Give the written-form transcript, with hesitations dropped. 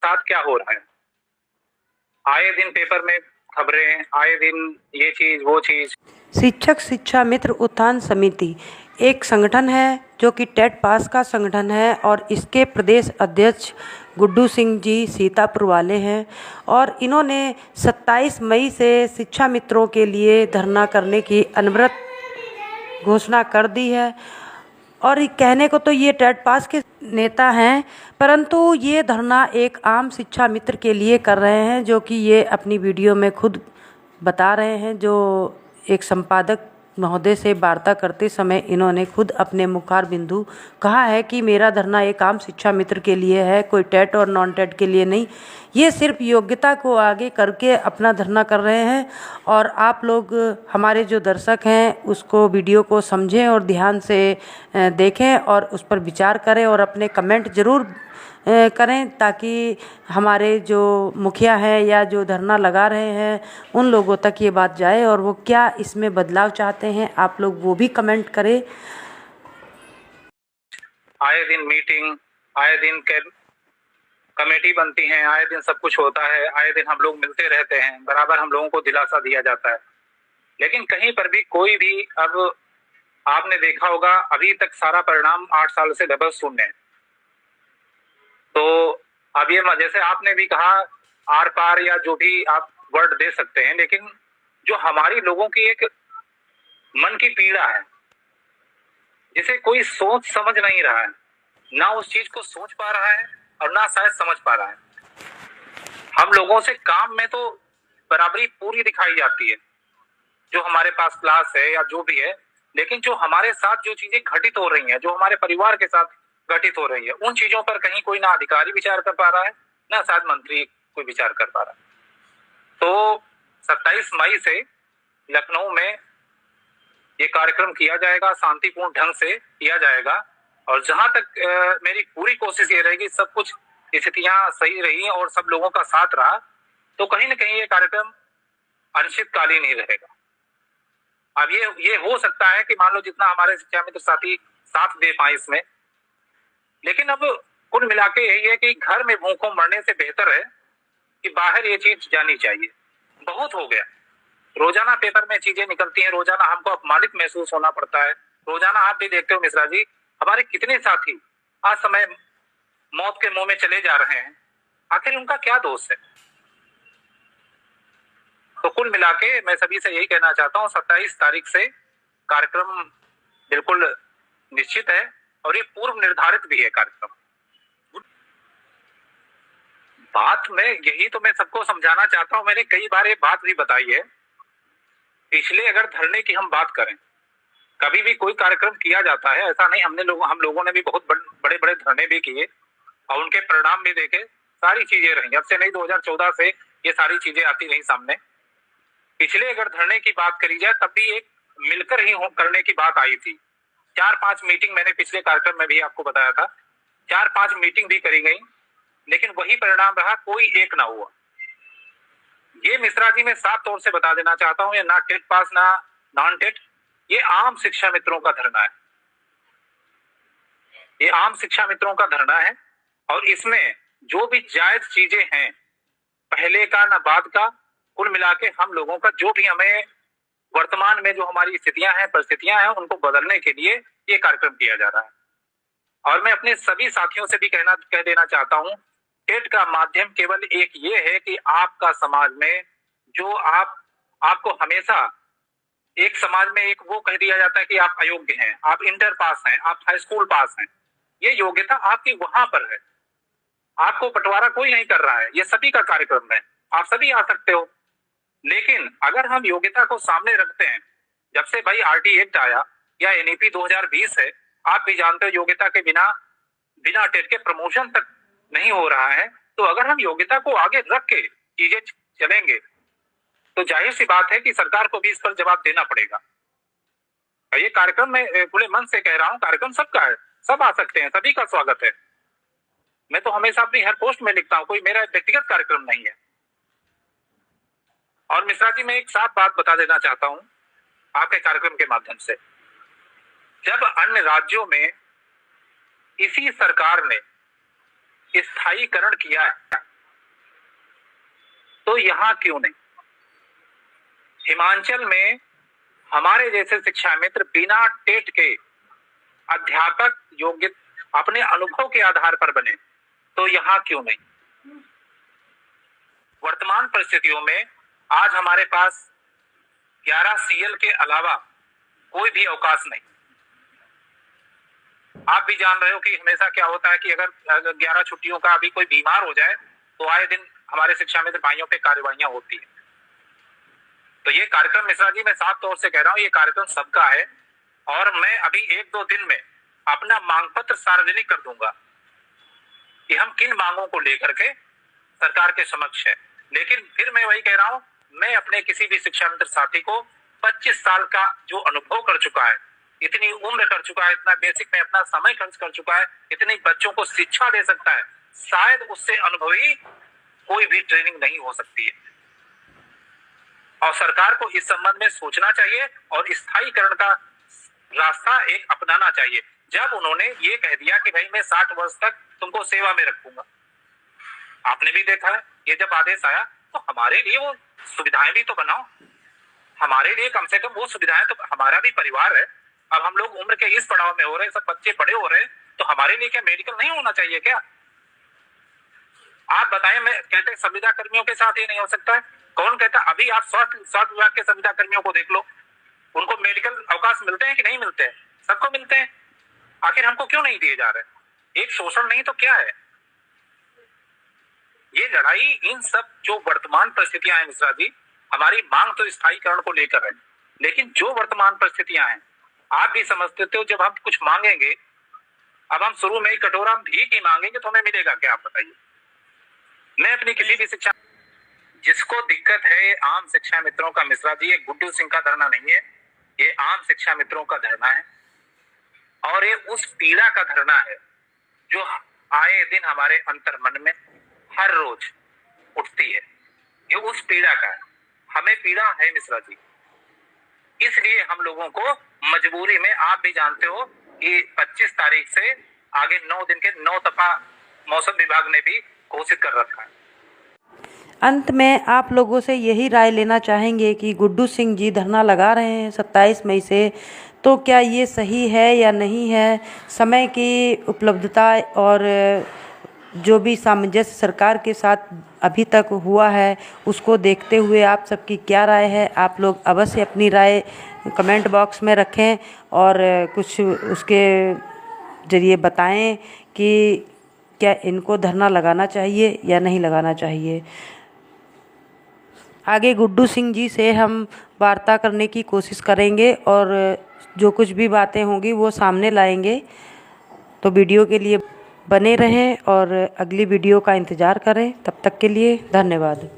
साथ क्या हो रहा है। आए दिन पेपर में खबरें, आए दिन ये चीज वो चीज। शिक्षक शिक्षा मित्र उत्थान समिति एक संगठन है जो कि टेट पास का संगठन है और इसके प्रदेश अध्यक्ष गुड्डू सिंह जी सीतापुर वाले हैं और इन्होंने 27 मई से शिक्षा मित्रों के लिए धरना करने की अनवरत घोषणा कर दी है। और कहने को तो ये टेट पास के नेता हैं, परंतु ये धरना एक आम शिक्षा मित्र के लिए कर रहे हैं, जो कि ये अपनी वीडियो में खुद बता रहे हैं। जो एक संपादक महोदय से वार्ता करते समय इन्होंने खुद अपने मुखार बिंदु कहा है कि मेरा धरना एक आम शिक्षा मित्र के लिए है, कोई टेट और नॉन टेट के लिए नहीं। ये सिर्फ योग्यता को आगे करके अपना धरना कर रहे हैं। और आप लोग हमारे जो दर्शक हैं उसको वीडियो को समझें और ध्यान से देखें और उस पर विचार करें और अपने कमेंट ज़रूर करें, ताकि हमारे जो मुखिया हैं या जो धरना लगा रहे हैं उन लोगों तक ये बात जाए और वो क्या इसमें बदलाव चाहते हैं, आप लोग वो भी कमेंट करें। आए दिन मीटिंग, आए दिन कमेटी बनती हैं, आए दिन सब कुछ होता है, आए दिन हम लोग मिलते रहते हैं, बराबर हम लोगों को दिलासा दिया जाता है, लेकिन कहीं पर भी कोई भी, अब आपने देखा होगा अभी तक सारा परिणाम 8 साल से लगभग शून्य है। तो अब ये जैसे आपने भी कहा आर पार या जो भी आप वर्ड दे सकते हैं, लेकिन जो हमारी लोगों की एक मन की पीड़ा है जिसे कोई सोच समझ नहीं रहा है, ना उस चीज को सोच पा रहा है और ना शायद समझ पा रहा है। हम लोगों से काम में तो बराबरी पूरी दिखाई जाती है, जो हमारे पास क्लास है या जो भी है, लेकिन जो हमारे साथ जो चीजें घटित हो रही हैं, जो हमारे परिवार के साथ घटित हो रही है, उन चीजों पर कहीं कोई ना अधिकारी विचार कर पा रहा है, ना शायद मंत्री कोई विचार कर पा रहा है। तो 27 मई से लखनऊ में ये कार्यक्रम किया जाएगा, शांतिपूर्ण ढंग से किया जाएगा। और जहां तक मेरी पूरी कोशिश ये रहेगी, सब कुछ स्थितियां सही रही और सब लोगों का साथ रहा, तो कहीं ना कहीं ये कार्यक्रम अनिश्चितकालीन ही रहेगा। अब ये हो सकता है कि मान लो जितना हमारे शिक्षा मित्र साथी साथ दे पाए इसमें, लेकिन अब कुल मिला के यही है कि घर में भूखों मरने से बेहतर है कि बाहर ये चीज जानी चाहिए। बहुत हो गया, रोजाना पेपर में चीजें निकलती हैं, रोजाना हमको अपमानित महसूस होना पड़ता है। रोजाना आप भी देखते हो मिश्रा जी, हमारे कितने साथी आज समय मौत के मुंह में चले जा रहे हैं, आखिर उनका क्या दोष है। तो कुल मिला के मैं सभी से यही कहना चाहता हूँ, 27 तारीख से कार्यक्रम बिल्कुल निश्चित है और ये पूर्व निर्धारित भी है कार्यक्रम। बात में यही तो मैं सबको समझाना चाहता हूँ, मैंने कई बार ये बात भी बताई है। पिछले अगर धरने की हम बात करें, कभी भी कोई कार्यक्रम किया जाता है, ऐसा नहीं, हम लोगों ने भी बहुत बड़े बड़े धरने भी किए और उनके परिणाम भी देखे, सारी चीजें रही। अब से नहीं 2014 से ये सारी चीजें आती रही सामने। पिछले अगर धरने की बात करी जाए तब भी एक मिलकर ही करने की बात आई थी। 4-5 मीटिंग मैंने पिछले कार्यक्रम में भी आपको बताया था, 4-5 मीटिंग भी करी गई, लेकिन वही परिणाम रहा, कोई एक ना हुआ। ये मिश्रा जी मैं साफ तौर से बता देना चाहता हूं, ये ना टेट पास ना नॉन टेट, ये आम शिक्षा मित्रों का धरना है। ये आम शिक्षा मित्रों का धरना है और इसमें जो भी जायज चीजें हैं, पहले का ना बाद का, कुल मिला के हम लोगों का जो भी हमें वर्तमान में जो हमारी स्थितियां हैं, परिस्थितियां हैं, उनको बदलने के लिए ये कार्यक्रम किया जा रहा है। और मैं अपने सभी साथियों से भी कह देना चाहता हूं, टेट का माध्यम केवल एक ये है कि आपका समाज में जो आपको हमेशा एक समाज में एक वो कह दिया जाता है कि आप अयोग्य हैं, आप इंटर पास हैं, आप हाई स्कूल पास हैं, ये योग्यता आपकी वहां पर है, आपको बंटवारा कोई नहीं कर रहा है, ये सभी का कार्यक्रम है, आप सभी आ सकते हो। लेकिन अगर हम योग्यता को सामने रखते हैं, जब से भाई आरटी एक्ट आया या एनईपी 2020 है, आप भी जानते हो योग्यता के बिना टेट के प्रमोशन तक नहीं हो रहा है। तो अगर हम योग्यता को आगे रख के चीजें चलेंगे तो जाहिर सी बात है कि सरकार को भी इस पर जवाब देना पड़ेगा। ये कार्यक्रम मैं खुले मन से कह रहा हूं, कार्यक्रम सबका है, सब आ सकते हैं, सभी का स्वागत है। मैं तो हमेशा अपनी हर पोस्ट में लिखता हूं, कोई मेरा व्यक्तिगत कार्यक्रम नहीं है। और मिश्रा जी मैं एक साफ बात बता देना चाहता हूं आपके कार्यक्रम के माध्यम से, जब अन्य राज्यों में इसी सरकार ने स्थायीकरण किया है, तो यहाँ क्यों नहीं? हिमाचल में हमारे जैसे शिक्षा मित्र बिना टेट के अध्यापक योग्य अपने अनुभव के आधार पर बने, तो यहाँ क्यों नहीं? वर्तमान परिस्थितियों में आज हमारे पास 11 सीएल के अलावा कोई भी अवकाश नहीं। आप भी जान रहे हो कि हमेशा क्या होता है कि अगर 11 छुट्टियों का अभी कोई बीमार हो जाए तो आए दिन हमारे शिक्षा मित्र भाइयों पे कार्यवाहियां होती है। तो ये कार्यक्रम मिश्रा जी, मैं साफ तौर से कह रहा हूँ, ये कार्यक्रम सबका है और मैं अभी 1-2 दिन में अपना मांग पत्र सार्वजनिक कर दूंगा कि हम किन मांगों को लेकर के सरकार के समक्ष है। लेकिन फिर मैं वही कह रहा हूँ, मैं अपने किसी भी शिक्षा मित्र साथी को 25 साल का जो अनुभव कर चुका है, इतनी उम्र कर चुका है, इतना बेसिक में अपना समय खर्च कर चुका है, इतनी बच्चों को शिक्षा दे सकता है, शायद उससे अनुभवी कोई भी ट्रेनिंग नहीं हो सकती है। और सरकार को इस संबंध में सोचना चाहिए और स्थायीकरण का रास्ता एक अपनाना चाहिए। जब उन्होंने ये कह दिया कि भाई मैं 60 वर्ष तक तुमको सेवा में रखूंगा, आपने भी देखा है ये जब आदेश आया तो हमारे लिए वो सुविधाएं भी तो बनाओ, हमारे लिए कम से कम वो सुविधाएं, तो हमारा भी परिवार है। अब हम लोग उम्र के इस पड़ाव में हो रहे, सब बच्चे बड़े हो रहे, तो हमारे लिए क्या मेडिकल नहीं होना चाहिए क्या? आप बताएं, मैं कहते संविदा कर्मियों के साथ ये नहीं हो सकता है? कौन कहता? अभी आप स्वास्थ्य विभाग के संविदा कर्मियों को देख लो, उनको मेडिकल अवकाश मिलते हैं कि नहीं मिलते हैं? सबको मिलते हैं, आखिर हमको क्यों नहीं दिए जा रहे? एक शोषण नहीं तो क्या है? ये लड़ाई इन सब जो वर्तमान परिस्थितियां हैं मिश्रा जी, हमारी मांग तो स्थायीकरण को लेकर है, लेकिन जो वर्तमान परिस्थितियां हैं आप भी समझते हो, जब हम कुछ मांगेंगे, अब हम शुरू में ही कटोरा भीख ही मांगेंगे तो हमें मिलेगा क्या, आप बताइए? मैं अपनी किसी भी शिक्षा, जिसको दिक्कत है आम शिक्षा मित्रों का मिश्रा जी, ये गुड्डू सिंह का धरना नहीं है, ये आम शिक्षा मित्रों का धरना है और ये उस पीड़ा का धरना है जो आए दिन हमारे अंतर मन में हर रोज उठती है। ये उस पीड़ा का है, हमें पीड़ा है मिश्रा जी, इसलिए हम लोगों को मजबूरी में, आप भी जानते हो कि 25 तारीख से आगे 9 दिन के 9 दफा मौसम विभाग ने भी घोषित कर रखा है। अंत में आप लोगों से यही राय लेना चाहेंगे कि गुड्डू सिंह जी धरना लगा रहे हैं 27 मई से, तो क्या ये सही है या नहीं है? समय की उपलब्धता और जो भी सामंजस्य सरकार के साथ अभी तक हुआ है उसको देखते हुए आप सबकी क्या राय है? आप लोग अवश्य अपनी राय कमेंट बॉक्स में रखें और कुछ उसके ज़रिए बताएं कि क्या इनको धरना लगाना चाहिए या नहीं लगाना चाहिए। आगे गुड्डू सिंह जी से हम वार्ता करने की कोशिश करेंगे और जो कुछ भी बातें होंगी वो सामने लाएंगे। तो वीडियो के लिए बने रहें और अगली वीडियो का इंतज़ार करें। तब तक के लिए धन्यवाद।